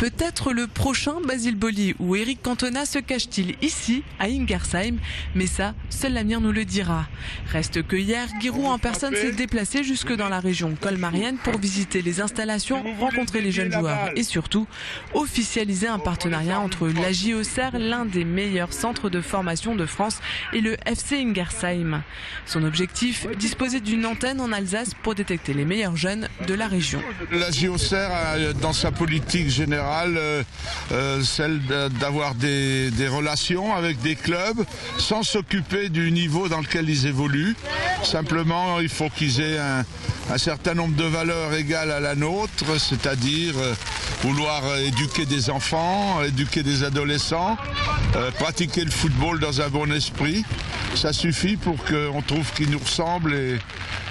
Peut-être le prochain Basile Boli ou Eric Cantona se cache-t-il ici, à Ingersheim, mais ça, seul l'avenir nous le dira. Reste que hier, Giroud en personne s'est déplacé jusque dans la région colmarienne pour visiter les installations, rencontrer les jeunes joueurs et surtout officialiser un partenariat entre l'AJ Auxerre, l'un des meilleurs centres de formation de France, et le FC Ingersheim. Son objectif, disposer d'une antenne en Alsace pour détecter les meilleurs jeunes de la région. L'AJ Auxerre a dans sa politique générale celle d'avoir des relations avec des clubs sans s'occuper du niveau dans lequel ils évoluent. Simplement, il faut qu'ils aient un certain nombre de valeurs égales à la nôtre, c'est-à-dire vouloir éduquer des enfants, éduquer des adolescents, pratiquer le football dans un bon esprit. Ça suffit pour qu'on trouve qu'ils nous ressemblent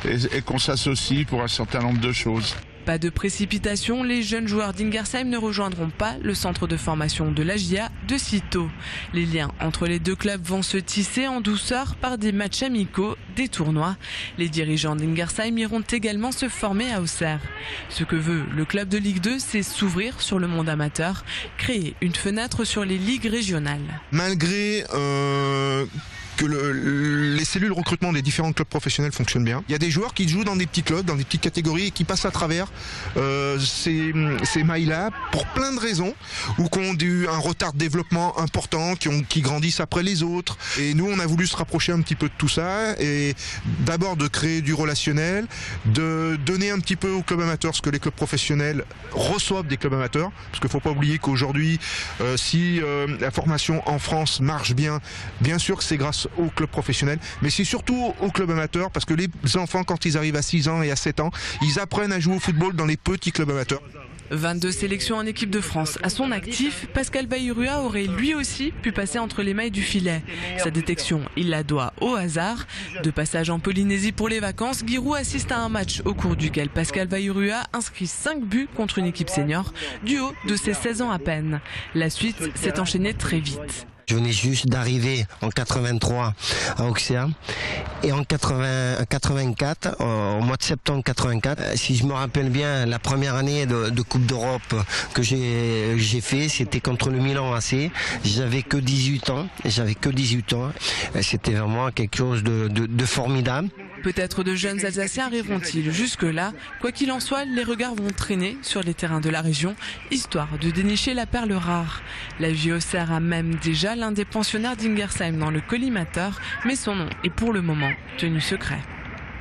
et qu'on s'associe pour un certain nombre de choses. Pas de précipitation, les jeunes joueurs d'Ingersheim ne rejoindront pas le centre de formation de l'AJA de sitôt. Les liens entre les deux clubs vont se tisser en douceur par des matchs amicaux, des tournois. Les dirigeants d'Ingersheim iront également se former à Auxerre. Ce que veut le club de Ligue 2, c'est s'ouvrir sur le monde amateur, créer une fenêtre sur les ligues régionales. Malgré que les cellules recrutement des différents clubs professionnels fonctionnent bien. Il y a des joueurs qui jouent dans des petits clubs, dans des petites catégories et qui passent à travers ces mailles-là pour plein de raisons, ou qui ont eu un retard de développement important, qui grandissent après les autres. Et nous, on a voulu se rapprocher un petit peu de tout ça et d'abord de créer du relationnel, de donner un petit peu aux clubs amateurs ce que les clubs professionnels reçoivent des clubs amateurs. Parce qu'il ne faut pas oublier qu'aujourd'hui, si la formation en France marche bien sûr que c'est grâce aux clubs professionnels, mais c'est surtout aux clubs amateurs, parce que les enfants, quand ils arrivent à 6 ans et à 7 ans, ils apprennent à jouer au football dans les petits clubs amateurs. 22 sélections en équipe de France. À son actif, Pascal Baïrua aurait lui aussi pu passer entre les mailles du filet. Sa détection, il la doit au hasard. De passage en Polynésie pour les vacances, Giroud assiste à un match au cours duquel Pascal Baïrua inscrit 5 buts contre une équipe senior, du haut de ses 16 ans à peine. La suite s'est enchaînée très vite. Je venais juste d'arriver en 83 à Auxerre et en 84, au mois de septembre 84, si je me rappelle bien, la première année de Coupe d'Europe que j'ai fait, c'était contre le Milan AC. J'avais que 18 ans. C'était vraiment quelque chose de formidable. Peut-être de jeunes Alsaciens arriveront-ils jusque-là. Quoi qu'il en soit, les regards vont traîner sur les terrains de la région, histoire de dénicher la perle rare. L'AJ Auxerre a même déjà l'un des pensionnaires d'Ingersheim dans le collimateur, mais son nom est pour le moment tenu secret.